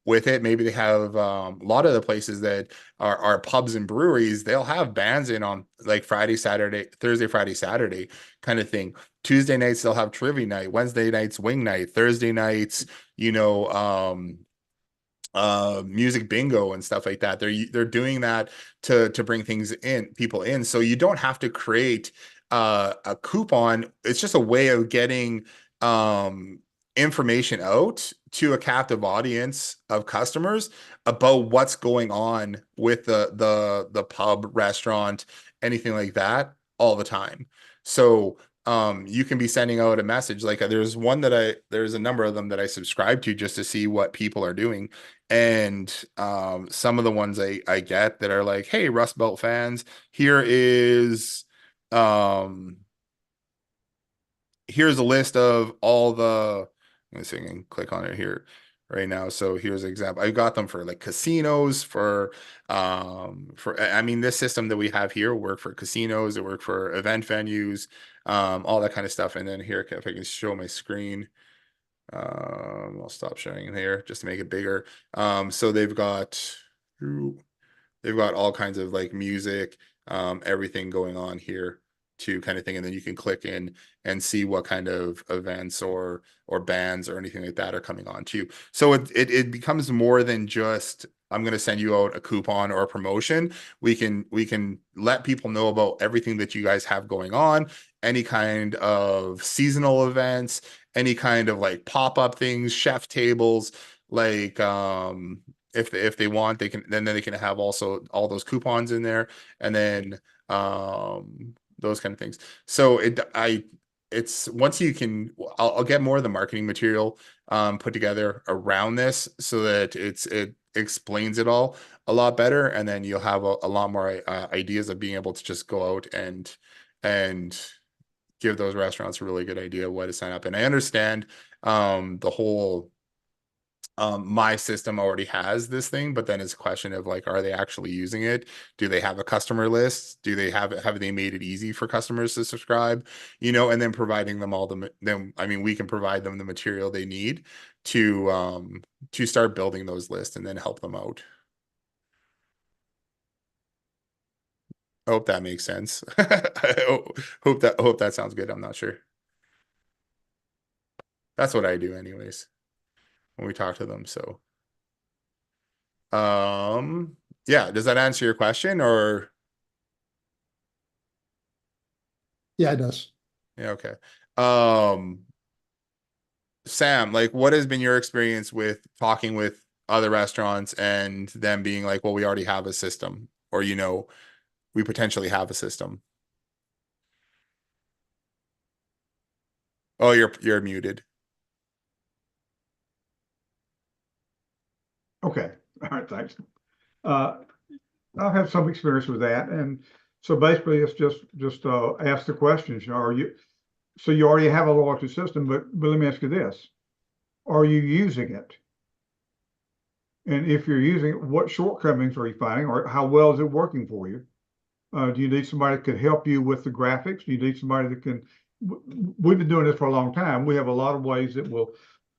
with it, maybe they have a lot of the places that are pubs and breweries, they'll have bands in on like Friday, Saturday, Thursday, Friday, Saturday kind of thing. Tuesday nights they'll have trivia night, Wednesday nights wing night, Thursday nights, music bingo and stuff like that. They're doing that to bring people in. So you don't have to create a coupon. It's just a way of getting information out to a captive audience of customers about what's going on with the pub, restaurant, anything like that all the time. So you can be sending out a message. Like there's a number of them that I subscribe to just to see what people are doing. And some of the ones I get that are like, hey, Rust Belt fans, um here's a list of all the, let me see, I can click on it here right now. So here's an example. I got them for like casinos, I mean, this system that we have here work for casinos, it work for event venues, all that kind of stuff. And then here, if I can show my screen, I'll stop sharing it here just to make it bigger. So they've got all kinds of like music, everything going on here to kind of thing, and then you can click in and see what kind of events or bands or anything like that are coming on to you. So it becomes more than just I'm going to send you out a coupon or a promotion. We can let people know about everything that you guys have going on, any kind of seasonal events, any kind of like pop-up things, chef tables, like if they want, they can then they can have also all those coupons in there, and then those kind of things. So it's once you can, I'll get more of the marketing material put together around this so that it explains it all a lot better, and then you'll have a lot more ideas of being able to just go out and give those restaurants a really good idea of what to sign up. And I understand the whole my system already has this thing, but then it's a question of like, are they actually using it? Do they have a customer list? Do they have they made it easy for customers to subscribe? And then providing them all then I mean, we can provide them the material they need to start building those lists and then help them out. I hope that makes sense. I hope that sounds good. I'm not sure. That's what I do anyways when we talk to them. So, um, yeah, does that answer your question or Yeah, it does. yeah, okay. Um, Sam, like what has been your experience with talking with other restaurants and them being like, well, we already have a system, or we potentially have a system. Oh, you're muted. Okay. All right. Thanks. Uh, I've had some experience with that. And so basically it's just ask the questions, so you already have a loyalty system, but let me ask you this. Are you using it? And if you're using it, what shortcomings are you finding, or how well is it working for you? Do you need somebody that can help you with the graphics? Do you need somebody that can? We've been doing this for a long time. We have a lot of ways that will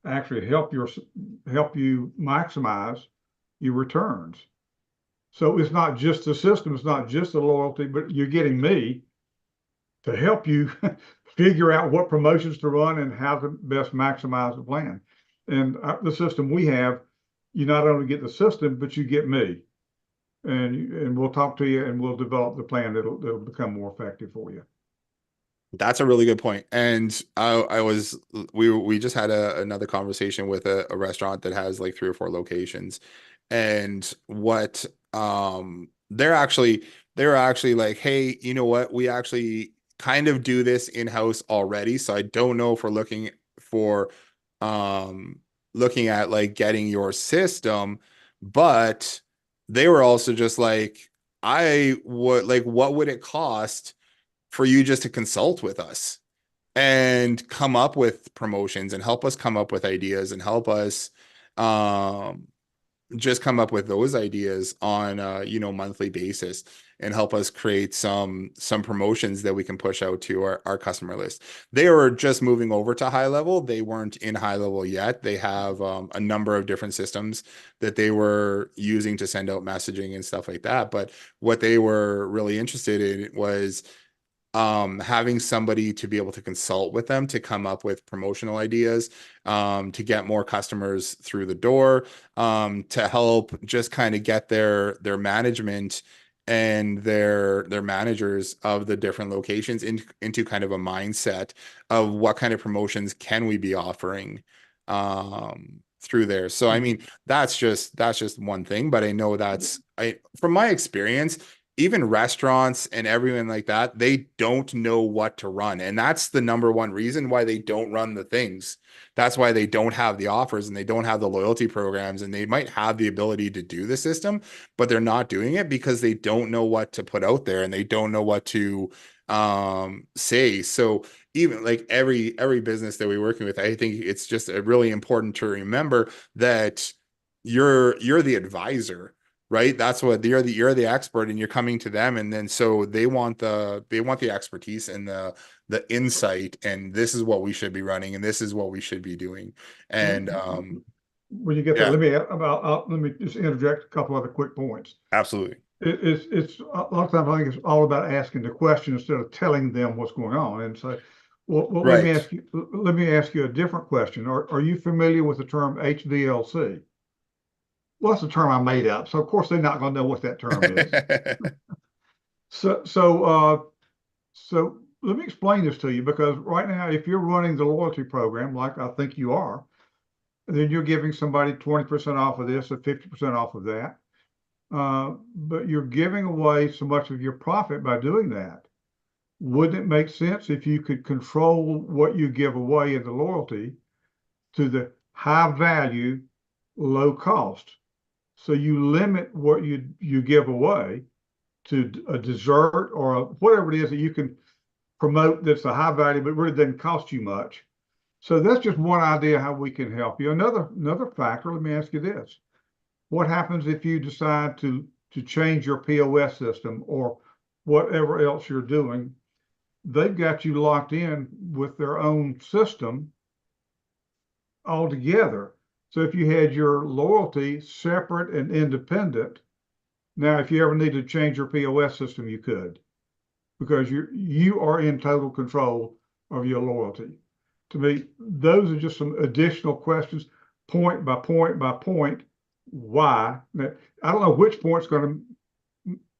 actually help you maximize your returns. So it's not just the system, it's not just the loyalty, but you're getting me to help you figure out what promotions to run and how to best maximize the plan. And the system we have, you not only get the system, but you get me. And we'll talk to you and we'll develop the plan that'll become more effective for you. That's a really good point. And we just had another conversation with a restaurant that has like 3 or 4 locations. And what they were actually like, hey, you know what? We actually kind of do this in-house already. So I don't know if we're for um looking at like getting your system, but they were also just like, I would like, what would it cost for you just to consult with us and come up with promotions and help us come up with ideas and help us um just come up with those ideas on a monthly basis and help us create some promotions that we can push out to our customer list. They were just moving over to high level. They weren't in high level yet. They have a number of different systems that they were using to send out messaging and stuff like that. But what they were really interested in was having somebody to be able to consult with them to come up with promotional ideas, to get more customers through the door, to help just kind of get their management and their managers of the different locations into kind of a mindset of what kind of promotions can we be offering through there. So I mean, that's just one thing, but I know from my experience, even restaurants and everyone like that, they don't know what to run. And that's the number one reason why they don't run the things. That's why they don't have the offers and they don't have the loyalty programs. And they might have the ability to do the system, but they're not doing it because they don't know what to put out there and they don't know what to say. So even like every business that we're working with, I think it's just really important to remember that you're the advisor, right? That's what you're the expert and you're coming to them. And then so they want the expertise and the insight, and this is what we should be running and this is what we should be doing. And When you get there, yeah, let me just interject a couple other quick points. absolutely. it's a lot of times I think it's all about asking the question instead of telling them what's going on. And so, well, let me Right. ask you, a different question. Are you familiar with the term HVLC? Well, that's a term I made up, so of course they're not going to know what that term is. So let me explain this to you, because right now, if you're running the loyalty program, like I think you are, then you're giving somebody 20% off of this or 50% off of that. But you're giving away so much of your profit by doing that. Wouldn't it make sense if you could control what you give away in the loyalty to the high value, low cost? So you limit what you give away to a dessert or whatever it is that you can promote that's a high value, but really doesn't cost you much. So that's just one idea how we can help you. Another factor, let me ask you this. What happens if you decide to change your POS system or whatever else you're doing? They've got you locked in with their own system altogether. So if you had your loyalty separate and independent, now if you ever need to change your POS system, you could, because you are in total control of your loyalty. To me, those are just some additional questions, point by point by point. Why? I don't know which point's going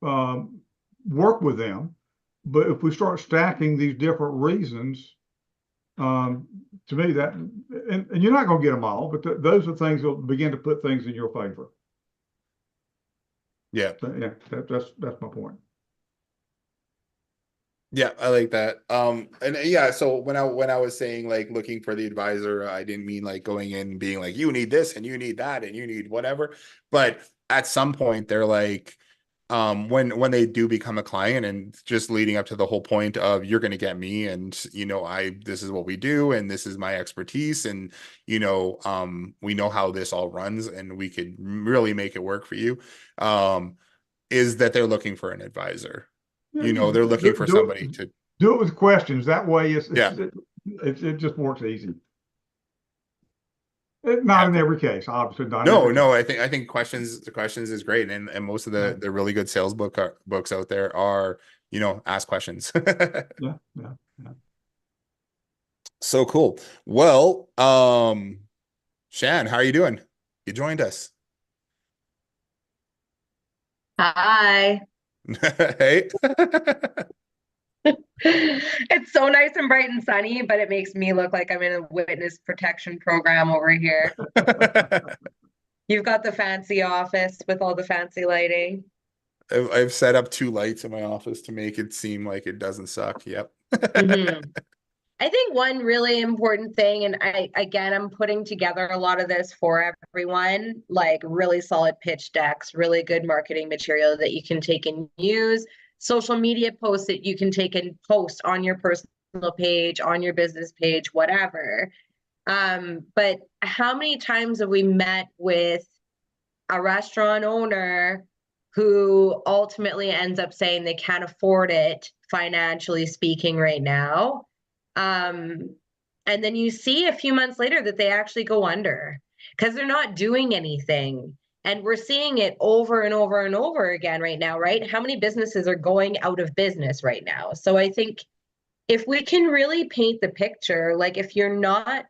to work with them, but if we start stacking these different reasons, to me that, and you're not going to get them all, but those are things that will begin to put things in your favor. Yeah. So, yeah, that's my point. Yeah, I like that. And yeah, so when I was saying like looking for the advisor, I didn't mean like going in and being like, you need this and you need that and you need whatever. But at some point they're like, when they do become a client and just leading up to the whole point of you're gonna get me and this is what we do and this is my expertise and we know how this all runs and we could really make it work for you. Is that they're looking for an advisor. Yeah, They're looking for do somebody to, it with questions. That way, yeah, it just works easy. Not yeah. in every case, obviously, not in No, every no, case. I think the questions is great. And most of Yeah, the really good sales books out there are, ask questions. yeah, yeah, yeah. So cool. Well, Shan, how are you doing? You joined us. Hi. Hey. It's so nice and bright and sunny, but it makes me look like I'm in a witness protection program over here. You've got the fancy office with all the fancy lighting. I've set up 2 lights in my office to make it seem like it doesn't suck. Yep. Mhm. I think one really important thing, and I'm putting together a lot of this for everyone, like really solid pitch decks, really good marketing material that you can take and use, social media posts that you can take and post on your personal page, on your business page, whatever. But how many times have we met with a restaurant owner who ultimately ends up saying they can't afford it financially speaking right now? Um, and then you see a few months later that they actually go under because they're not doing anything. And we're seeing it over and over and over again right now, right? How many businesses are going out of business right now? So I think if we can really paint the picture, like if you're not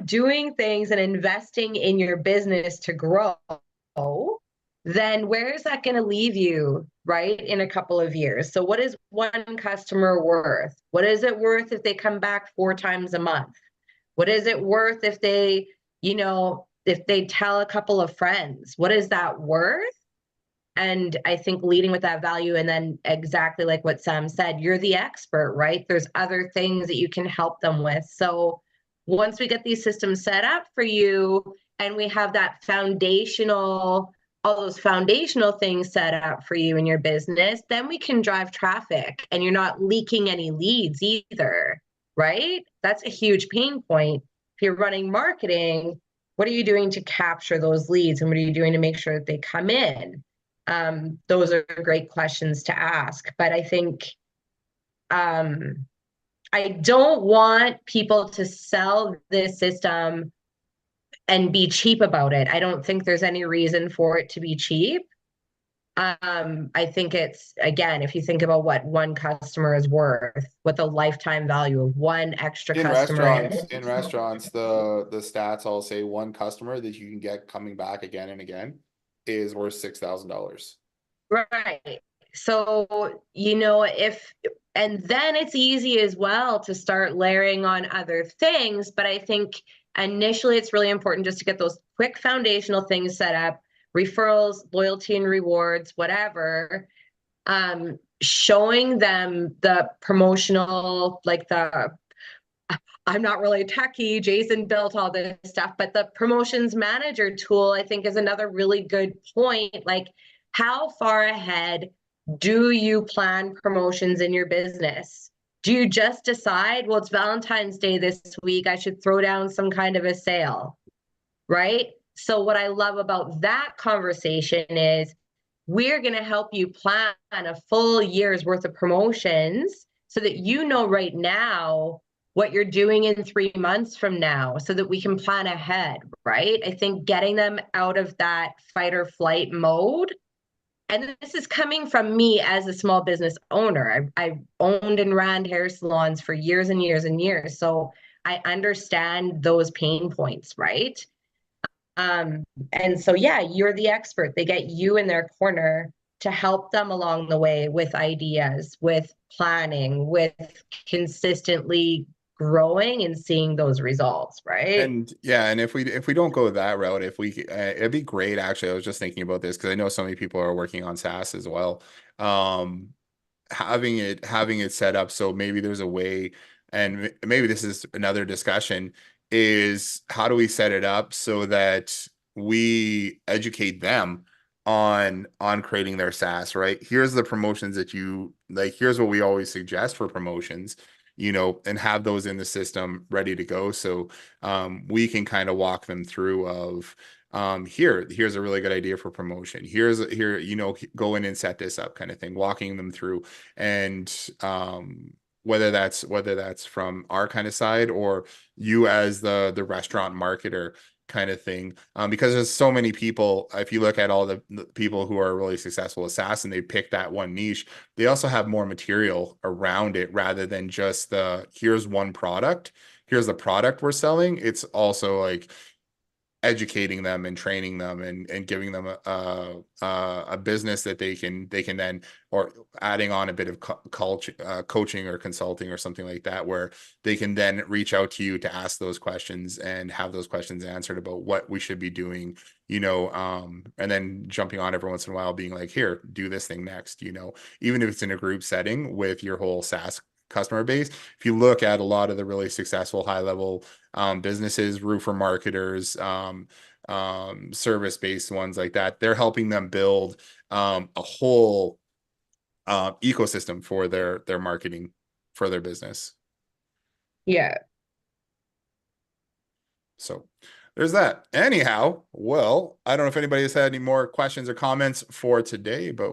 doing things and investing in your business to grow, then where is that going to leave you, right, in a couple of years? So what is one customer worth? What is it worth if they come back 4 times a month? What is it worth if if they tell a couple of friends? What is that worth? And I think leading with that value, and then exactly like what Sam said, you're the expert, right? There's other things that you can help them with. So once we get these systems set up for you and we have that all those foundational things set up for you in your business, then we can drive traffic and you're not leaking any leads either, right? That's a huge pain point. If you're running marketing, what are you doing to capture those leads and what are you doing to make sure that they come in? Those are great questions to ask. But I think I don't want people to sell this system and be cheap about it. I don't think there's any reason for it to be cheap. I think it's, again, if you think about what one customer is worth, what the lifetime value of one extra customer is. In restaurants, the stats all say one customer that you can get coming back again and again is worth $6,000. Right. So, and then it's easy as well to start layering on other things. But I think initially it's really important just to get those quick foundational things set up, referrals, loyalty and rewards, whatever. Showing them the promotional, like I'm not really techie. Jason built all this stuff, but the promotions manager tool, I think, is another really good point. Like, how far ahead do you plan promotions in your business? Do you just decide, well, it's Valentine's Day this week, I should throw down some kind of a sale, right? So, what I love about that conversation is we're going to help you plan a full year's worth of promotions so that you know right now what you're doing in 3 months from now so that we can plan ahead, right? I think getting them out of that fight or flight mode. And this is coming from me as a small business owner. I've owned and ran hair salons for years and years and years. So I understand those pain points, right? And so, yeah, you're the expert. They get you in their corner to help them along the way with ideas, with planning, with consistently growing and seeing those results, right? And yeah, and if we don't go that route, if we it'd be great actually. I was just thinking about this because I know so many people are working on SaaS as well. Um, having it set up so maybe there's a way, and maybe this is another discussion, is how do we set it up so that we educate them on creating their SaaS, right? Here's the promotions that you like, here's what we always suggest for promotions, and have those in the system ready to go. So we can kind of walk them through of here's a really good idea for promotion. Here, go in and set this up kind of thing, walking them through. And whether that's from our kind of side or you as the restaurant marketer kind of thing, because there's so many people. If you look at all the people who are really successful as SaaS and they pick that one niche, they also have more material around it rather than just here's one product, here's the product we're selling. It's also like educating them and training them and giving them a business that they can then, or adding on a bit of culture, coaching or consulting or something like that, where they can then reach out to you to ask those questions and have those questions answered about what we should be doing, and then jumping on every once in a while being like, here, do this thing next, even if it's in a group setting with your whole SaaS customer base. If you look at a lot of the really successful high level businesses, roofer marketers, service-based ones like that, they're helping them build a whole ecosystem for their marketing for their business. Yeah. So there's that. Anyhow, well, I don't know if anybody has had any more questions or comments for today, but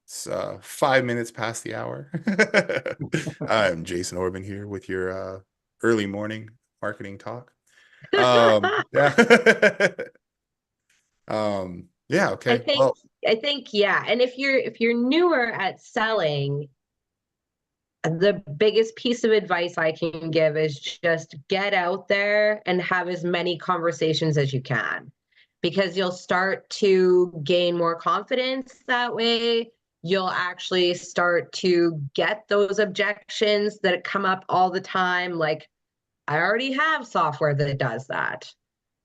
it's 5 minutes past the hour. I'm Jason Orban here with your early morning marketing talk. Yeah. Yeah, I okay. think Well, I think yeah. And if you're newer at selling, the biggest piece of advice I can give is just get out there and have as many conversations as you can, because you'll start to gain more confidence that way. You'll actually start to get those objections that come up all the time. Like, I already have software that does that,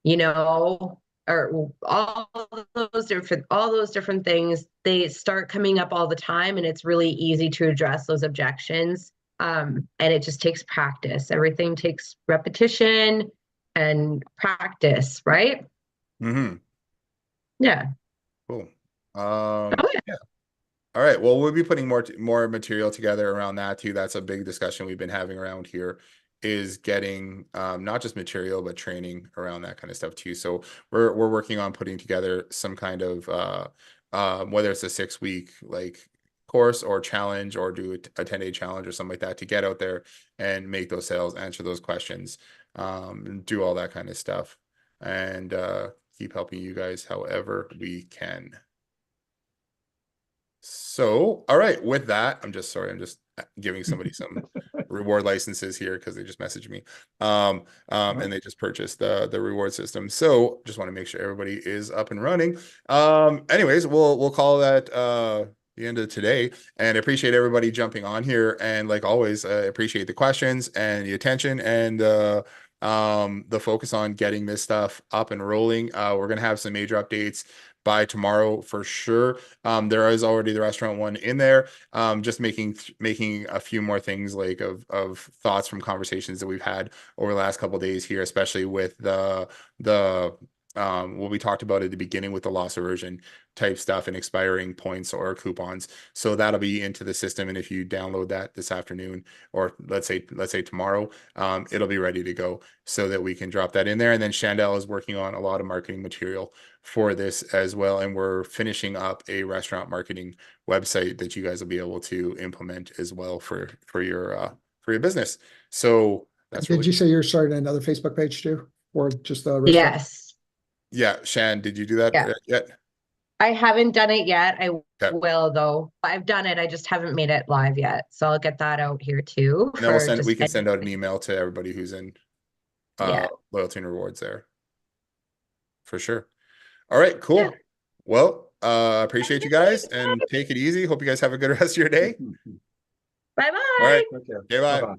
you know, or all those different things, they start coming up all the time, and it's really easy to address those objections. And it just takes practice. Everything takes repetition and practice, right? mhm, Yeah. cool. Oh yeah. Yeah. All right. Well, we'll be putting more material together around that too. That's a big discussion we've been having around here, is getting not just material but training around that kind of stuff too. So we're working on putting together some kind of whether it's a 6 week like course or challenge, or do a 10-day challenge or something like that, to get out there and make those sales, answer those questions, and do all that kind of stuff, and keep helping you guys however we can. So, all right, with that, I'm just giving somebody some reward licenses here because they just messaged me. And they just purchased the reward system. So just want to make sure everybody is up and running. Anyways, we'll call that the end of today. And I appreciate everybody jumping on here. And like always, appreciate the questions and the attention and the focus on getting this stuff up and rolling. We're gonna have some major updates by tomorrow for sure. There is already the restaurant one in there. Just making a few more things like of thoughts from conversations that we've had over the last couple of days here, especially with the what we talked about at the beginning with the loss aversion type stuff and expiring points or coupons. So that'll be into the system. And if you download that this afternoon, or let's say tomorrow, it'll be ready to go so that we can drop that in there. And then Chandel is working on a lot of marketing material for this as well. And we're finishing up a restaurant marketing website that you guys will be able to implement as well for your business. So that's Did really you say you're starting another Facebook page too, or just the restaurant? Yes. Yeah, Shan, did you do that Yeah. yet? I haven't done it yet. I Okay. will though. I've done it. I just haven't made it live yet. So I'll get that out here too. And then we'll for just we can send out an email to everybody who's in Yeah. loyalty and rewards there. For sure. All right, cool. Yeah. Well, appreciate you guys and take it easy. Hope you guys have a good rest of your day. Bye bye. All right. Okay. Okay, bye. Bye-bye.